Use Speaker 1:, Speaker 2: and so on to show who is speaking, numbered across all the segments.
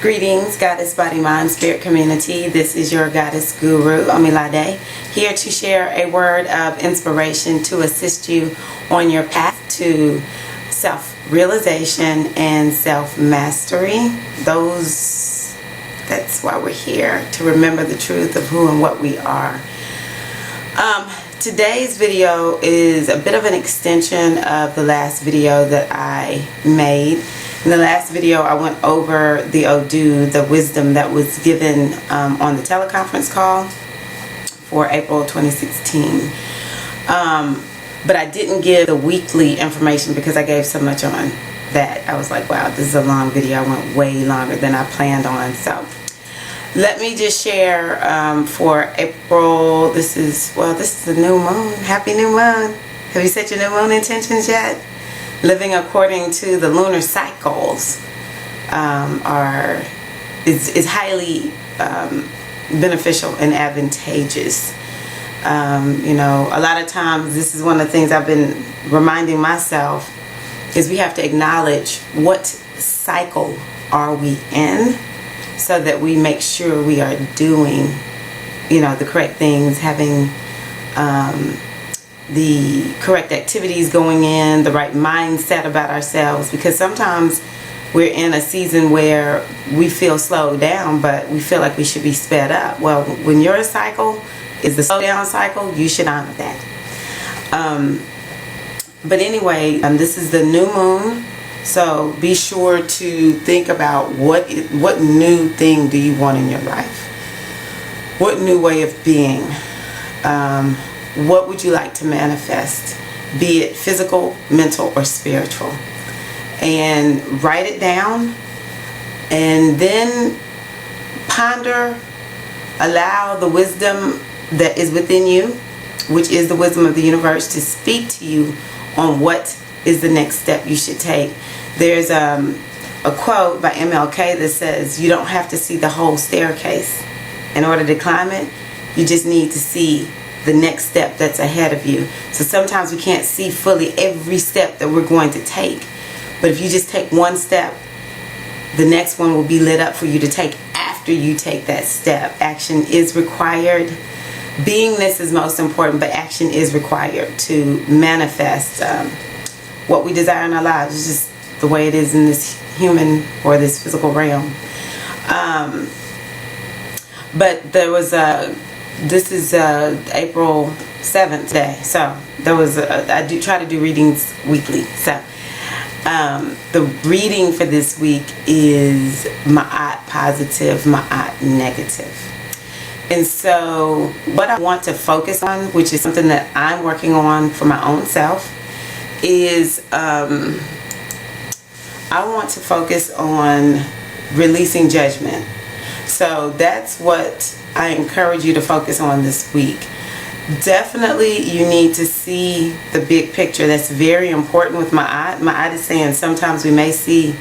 Speaker 1: Greetings, Goddess Body Mind Spirit community. This is your Goddess Guru, Omilade, here to share a word of inspiration to assist you on your path to self-realization and self-mastery. That's why we're here, to remember the truth of who and what we are. Today's video is a bit of an extension of the last video that I made. In the last video, I went over the Odu, the wisdom that was given on the teleconference call for April 2016. But I didn't give the weekly information because I gave so much on that. I was like, wow, this is a long video. I went way longer than I planned on. So let me just share for April. This is the new moon. Happy new moon. Have you set your new moon intentions yet? Living according to the lunar cycles is highly beneficial and advantageous. You know, a lot of times this is one of the things I've been reminding myself is we have to acknowledge what cycle are we in so that we make sure we are doing, you know, the correct things, having the correct activities going in, the right mindset about ourselves, because sometimes we're in a season where we feel slowed down but we feel like we should be sped up. Well, when your cycle is the slow down cycle, you should honor that. But anyway, this is the new moon, so be sure to think about what new thing do you want in your life? What new way of being? What would you like to manifest, be it physical, mental, or spiritual? And write it down and then ponder, allow the wisdom that is within you, which is the wisdom of the universe, to speak to you on what is the next step you should take. There's a quote by MLK that says, you don't have to see the whole staircase in order to climb it. You just need to see the next step that's ahead of you. So sometimes we can't see fully every step that we're going to take. But if you just take one step, the next one will be lit up for you to take after you take that step. Action is required. Beingness is most important, but action is required to manifest what we desire in our lives. It's just the way it is in this human or this physical realm. But there was this is April 7th day, so there was I do try to do readings weekly. So the reading for this week is Ma'at positive, Ma'at negative. And so what I want to focus on, which is something that I'm working on for my own self, is I want to focus on releasing judgment. So that's what I encourage you to focus on this week. Definitely you need to see the big picture. That's very important with Ma'at. Ma'at is saying sometimes we may see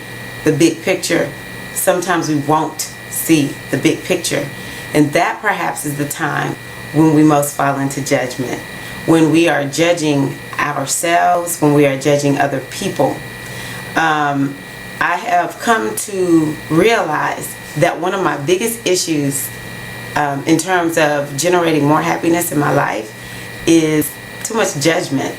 Speaker 1: the big picture, sometimes we won't see the big picture. And that perhaps is the time when we most fall into judgment. When we are judging ourselves, when we are judging other people. I have come to realize that one of my biggest issues in terms of generating more happiness in my life is too much judgment.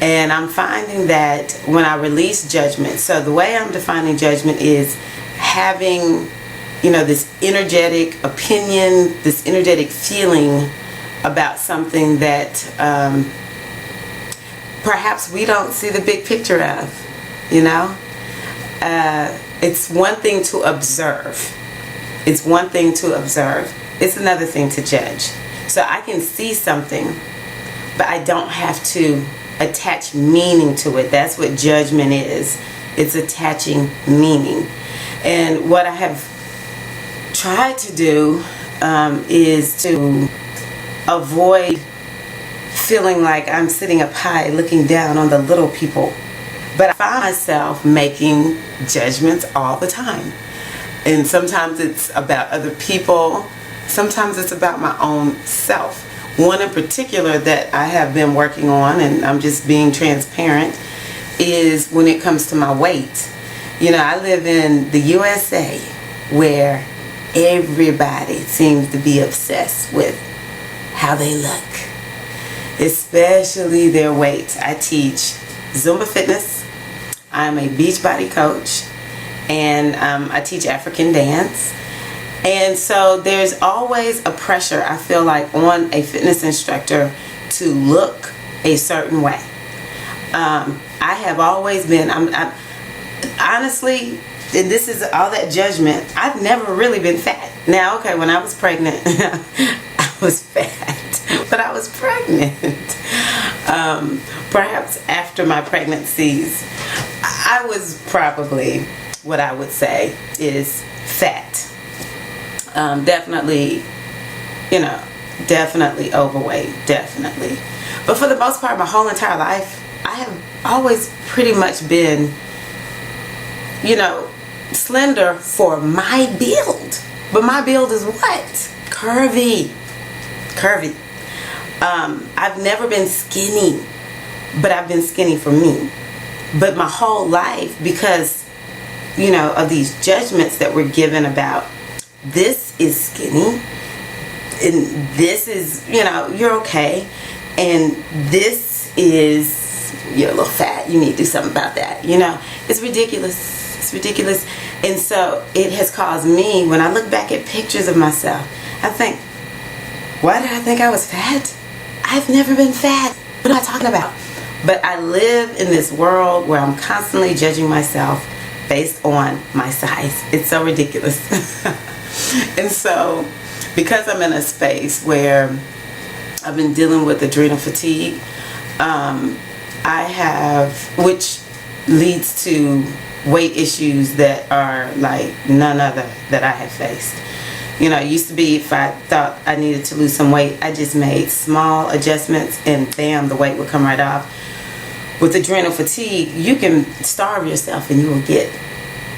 Speaker 1: And I'm finding that when I release judgment, so the way I'm defining judgment is having, you know, this energetic opinion, this energetic feeling about something that perhaps we don't see the big picture of, you know. It's one thing to observe. It's one thing to observe. It's another thing to judge. So I can see something, but I don't have to attach meaning to it. That's what judgment is. It's attaching meaning. And what I have tried to do is to avoid feeling like I'm sitting up high looking down on the little people. But I find myself making judgments all the time. And sometimes it's about other people. Sometimes it's about my own self. One in particular that I have been working on, and I'm just being transparent, is when it comes to my weight. You know, I live in the USA, where everybody seems to be obsessed with how they look, especially their weight. I teach Zumba fitness. I'm a Beachbody coach, and I teach African dance. And so there's always a pressure, I feel like, on a fitness instructor to look a certain way. I have always been, I'm honestly, and this is all that judgment, I've never really been fat. Now, okay, when I was pregnant, I was fat, but I was pregnant. Perhaps after my pregnancies, I was probably what I would say is fat. Definitely, definitely overweight, definitely. But for the most part, my whole entire life, I have always pretty much been, slender for my build. But my build is what? Curvy. I've never been skinny, but I've been skinny for me. But my whole life, because, of these judgments that we're given about, this is skinny, and this is, you're okay, and this is, you're a little fat, you need to do something about that. It's ridiculous. And so it has caused me, when I look back at pictures of myself, I think, why did I think I was fat? I've never been fat. What am I talking about? But I live in this world where I'm constantly judging myself based on my size. It's so ridiculous. And so, because I'm in a space where I've been dealing with adrenal fatigue, I have, which leads to weight issues that are like none other that I have faced. It used to be if I thought I needed to lose some weight, I just made small adjustments and bam, the weight would come right off. With adrenal fatigue, you can starve yourself and you will get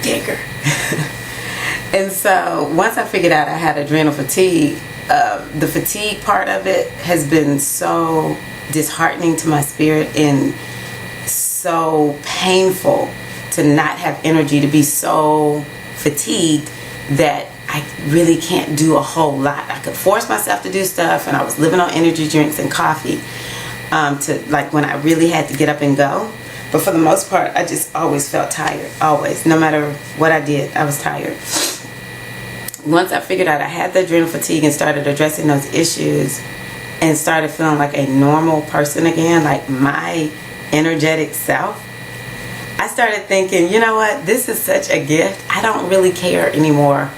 Speaker 1: bigger. And so once I figured out I had adrenal fatigue, the fatigue part of it has been so disheartening to my spirit and so painful to not have energy, to be so fatigued that I really can't do a whole lot. I could force myself to do stuff, and I was living on energy drinks and coffee to like when I really had to get up and go. But for the most part, I just always felt tired, always. No matter what I did, I was tired. Once I figured out I had the adrenal fatigue and started addressing those issues and started feeling like a normal person again, like my energetic self, I started thinking, you know what, this is such a gift. I don't really care anymore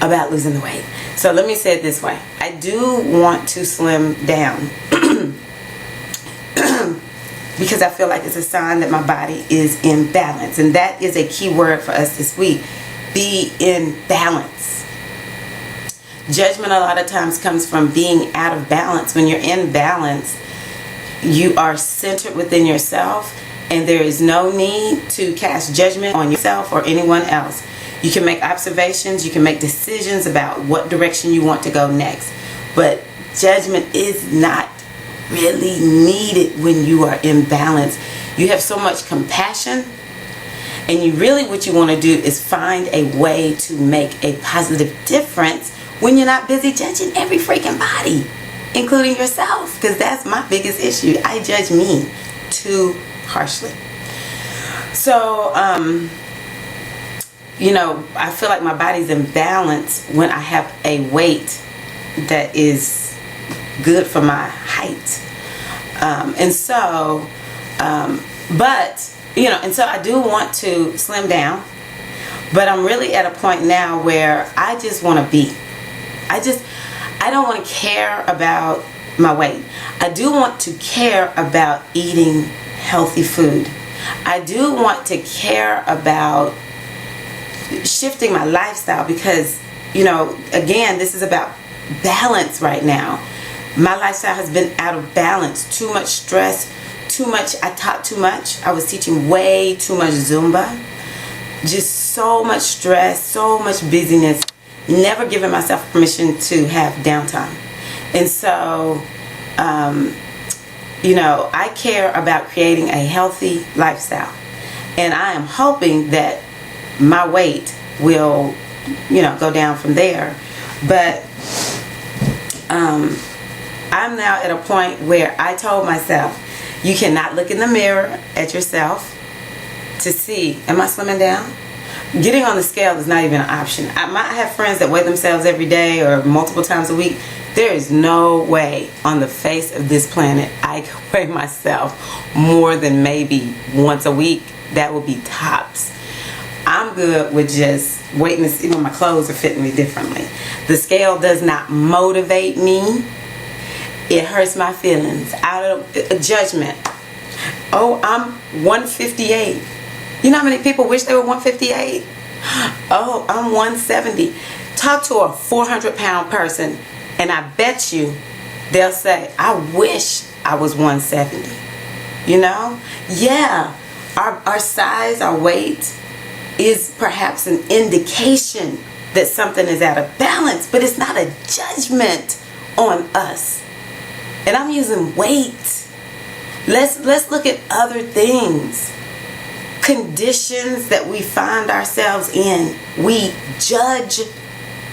Speaker 1: about losing the weight. So let me say it this way. I do want to slim down because I feel like it's a sign that my body is in balance. And that is a key word for us this week. Be in balance. Judgment a lot of times comes from being out of balance. When you're in balance, you are centered within yourself, and there is no need to cast judgment on yourself or anyone else. You can make observations, you can make decisions about what direction you want to go next. But judgment is not really needed when you are in balance. You have so much compassion, and what you want to do is find a way to make a positive difference when you're not busy judging every freaking body, including yourself, because that's my biggest issue. I judge me too harshly. So, I feel like my body's in balance when I have a weight that is good for my height. And so I do want to slim down, but I'm really at a point now where I just want to be. I don't want to care about my weight. I do want to care about eating healthy food. I do want to care about shifting my lifestyle because, again, this is about balance right now. My lifestyle has been out of balance. Too much stress, too much. I taught too much. I was teaching way too much Zumba. Just so much stress, so much busyness. Never giving myself permission to have downtime. And so, I care about creating a healthy lifestyle. And I am hoping that my weight will go down from there. But I'm now at a point where I told myself, you cannot look in the mirror at yourself to see, am I slimming down? Getting on the scale is not even an option. I have friends that weigh themselves every day or multiple times a week. There is no way on the face of this planet I can weigh myself more than maybe once a week. That would be tops. I'm good with just waiting to see when my clothes are fitting me differently. The scale does not motivate me. It hurts my feelings. Out of judgment. Oh, I'm 158. You know how many people wish they were 158? Oh, I'm 170. Talk to a 400-pound person, and I bet you they'll say, I wish I was 170. Yeah, our size, our weight is perhaps an indication that something is out of balance, but it's not a judgment on us. And I'm using weight. Let's look at other things. Conditions that we find ourselves in, we judge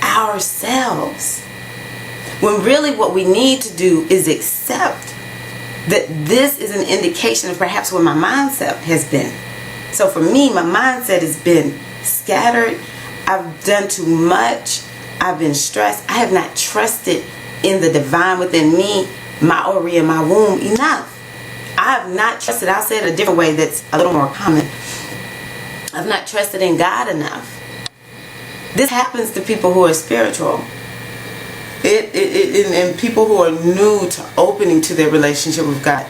Speaker 1: ourselves. When really what we need to do is accept that this is an indication of perhaps where my mindset has been. So for me, my mindset has been scattered. I've done too much. I've been stressed. I have not trusted in the divine within me, my ovary and my womb enough. I have not trusted, I'll say it a different way that's a little more common. I've not trusted in God enough. This happens to people who are spiritual. And people who are new to opening to their relationship with God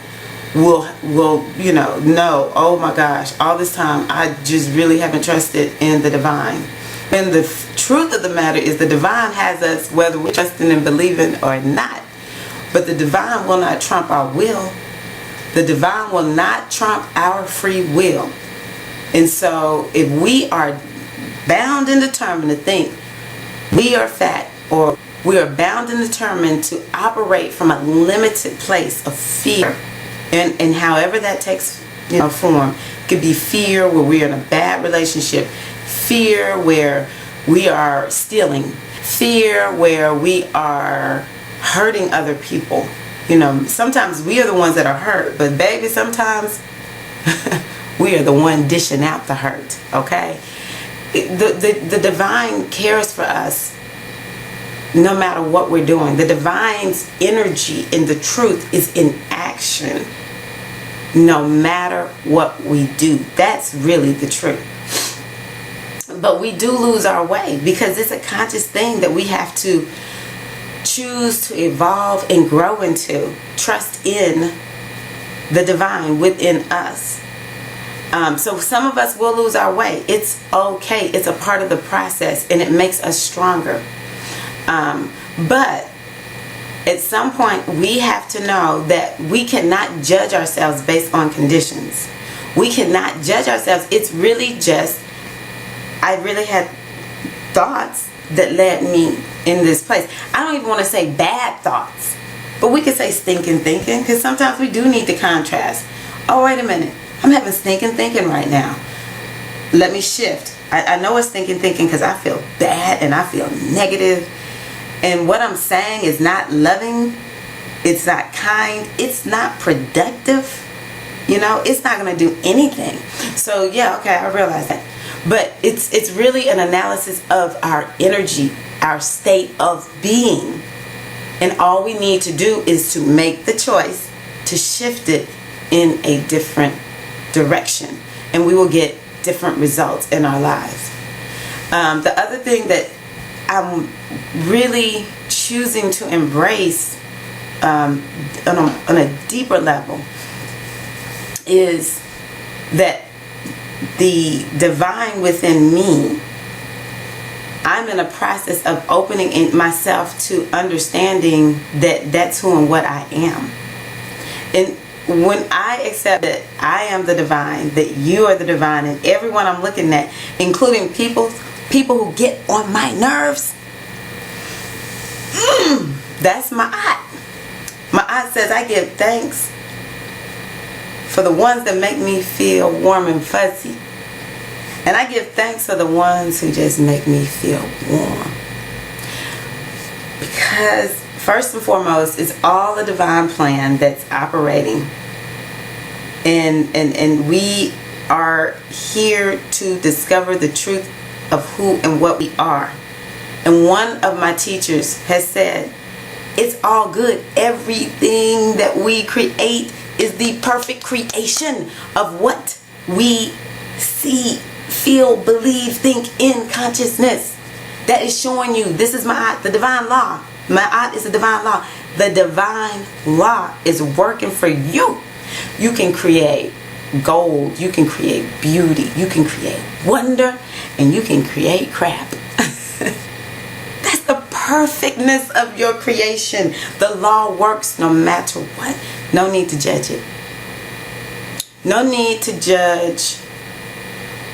Speaker 1: will know, oh my gosh, all this time I just really haven't trusted in the divine. And the truth of the matter is the divine has us whether we're trusting and believing or not. But the divine will not trump our will. The divine will not trump our free will. And so if we are bound and determined to think we are fat, or we are bound and determined to operate from a limited place of fear, and however that takes form, it could be fear where we're in a bad relationship, fear where we are stealing, fear where we are hurting other people. Sometimes we are the ones that are hurt, but baby, sometimes we are the one dishing out the hurt. Okay, the divine cares for us no matter what we're doing. The divine's energy and the truth is in action no matter what we do. That's really the truth. But we do lose our way because it's a conscious thing that we have to choose to evolve and grow into. Trust in the divine within us. So some of us will lose our way. It's okay. It's a part of the process, and it makes us stronger. But at some point, we have to know that we cannot judge ourselves based on conditions. We cannot judge ourselves. It's really just, I really had thoughts that led me in this place. I don't even want to say bad thoughts, but we could say stinking thinking, because sometimes we do need to contrast. Oh, wait a minute. I'm having stinking thinking right now. Let me shift. I know it's stinking thinking because I feel bad and I feel negative. And what I'm saying is not loving. It's not kind. It's not productive. It's not going to do anything. So yeah, okay, I realize that. But it's really an analysis of our energy, our state of being. And all we need to do is to make the choice to shift it in a different direction. And we will get different results in our lives. The other thing that I'm really choosing to embrace on a deeper level is that the divine within me, I'm in a process of opening myself to understanding that that's who and what I am. And when I accept that I am the divine, that you are the divine, and everyone I'm looking at, including people who get on my nerves, that's my eye. My eye says I give thanks for the ones that make me feel warm and fuzzy. And I give thanks for the ones who just make me feel warm. Because first and foremost, it's all a divine plan that's operating. And we are here to discover the truth of who and what we are. And one of my teachers has said, it's all good. Everything that we create is the perfect creation of what we see, feel, believe, think in consciousness. That is showing you, this is the divine law. Ma'at is the divine law. The divine law is working for you. You can create gold, you can create beauty, you can create wonder, and you can create crap. That's the perfectness of your creation. The law works no matter what. No need to judge it. No need to judge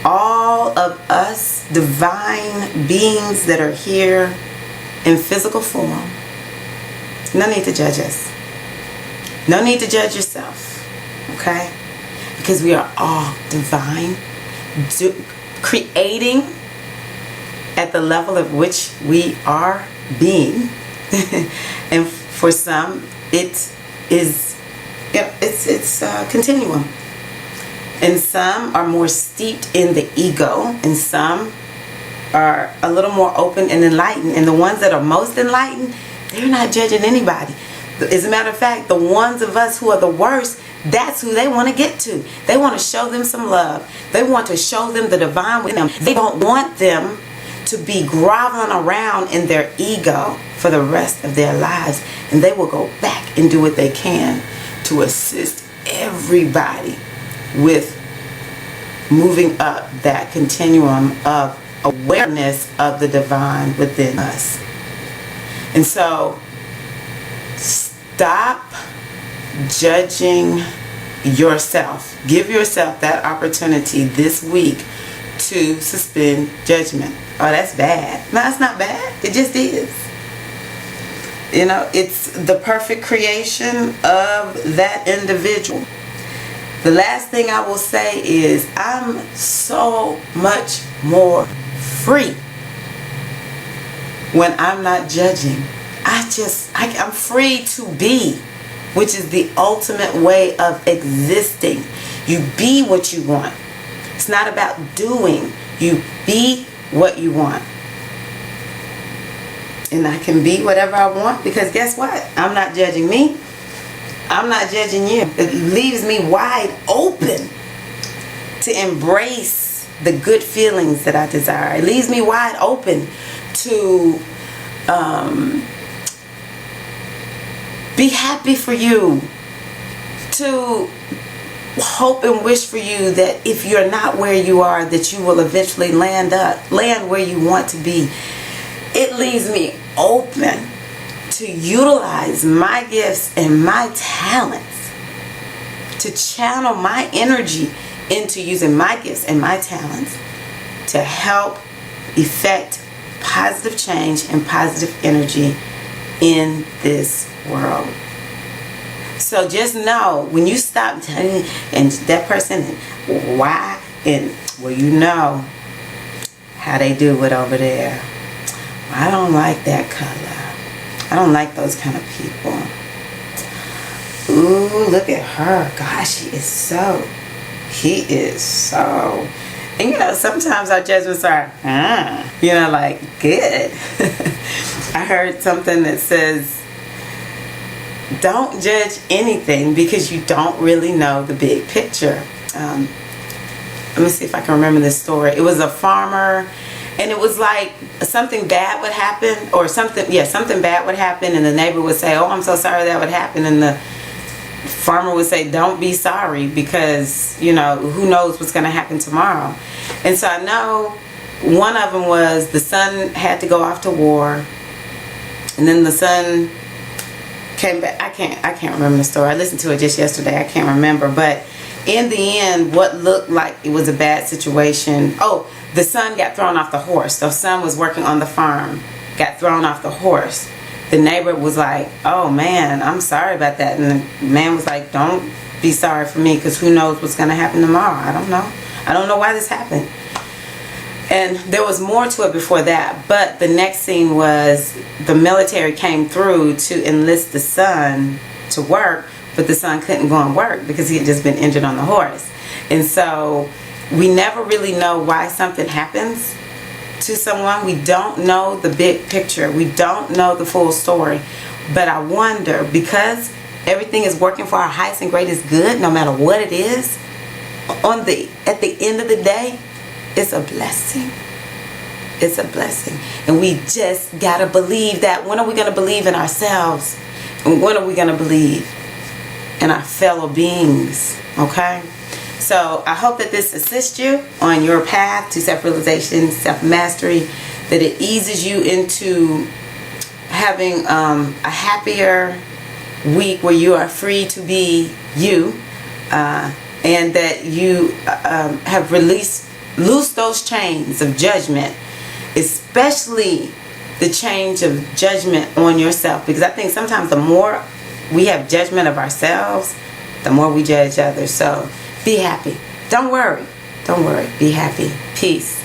Speaker 1: all of us divine beings that are here in physical form. No need to judge us. No need to judge yourself. Okay? Because we are all divine, creating at the level of which we are being. And for some, it is, it's a continuum. And some are more steeped in the ego, and some are a little more open and enlightened. And the ones that are most enlightened, they're not judging anybody. As a matter of fact, the ones of us who are the worst, that's who they want to get to. They want to show them some love. They want to show them the divine within them. They don't want them to be groveling around in their ego for the rest of their lives. And they will go back and do what they can to assist everybody with moving up that continuum of awareness of the divine within us. And so, stop judging yourself. Give yourself that opportunity this week to suspend judgment. Oh, that's bad. No, it's not bad. It just is. You know, it's the perfect creation of that individual. The last thing I will say is I'm so much more free when I'm not judging. I'm free to be, which is the ultimate way of existing. You be what you want. It's not about doing. You be what you want. And I can be whatever I want because guess what? I'm not judging me. I'm not judging you. It leaves me wide open to embrace the good feelings that I desire. It leaves me wide open to be happy for you, to hope and wish for you that if you're not where you are, that you will eventually land where you want to be. It leaves me open to utilize my gifts and my talents, to channel my energy into using my gifts and my talents to help effect positive change and positive energy in this world. So just know, when you stop telling and that person why, and well, you know how they do it over there. I don't like that color. I don't like those kind of people. Ooh, look at her. Gosh, he is so. And you know, sometimes our judgments are, you know, like, good. I heard something that says, don't judge anything because you don't really know the big picture. Let me see if I can remember this story. It was a farmer, and it was like something bad would happen, or something bad would happen, and the neighbor would say, oh, I'm so sorry that would happen, and the farmer would say, don't be sorry, because, you know, who knows what's going to happen tomorrow. And so I know one of them was the son had to go off to war, and then the son came back. I can't remember the story. I listened to it just yesterday. I can't remember, but in the end, what looked like it was a bad situation. Oh, the son got thrown off the horse. The son was working on the farm, got thrown off the horse. The neighbor was like, oh man, I'm sorry about that. And the man was like, don't be sorry for me, because who knows what's going to happen tomorrow. I don't know. I don't know why this happened. And there was more to it before that, but the next scene was the military came through to enlist the son to work, but the son couldn't go and work because he had just been injured on the horse. And so we never really know why something happens to someone. We don't know the big picture. We don't know the full story. But I wonder, because everything is working for our highest and greatest good, no matter what it is, at the end of the day, it's a blessing. It's a blessing. And we just got to believe that. When are we going to believe in ourselves? And when are we going to believe in our fellow beings? Okay? So I hope that this assists you on your path to self-realization, self-mastery, that it eases you into having a happier week where you are free to be you, and that you have loose those chains of judgment, especially the change of judgment on yourself, because I think sometimes the more we have judgment of ourselves, the more we judge others. So be happy. Don't worry. Be happy. Peace.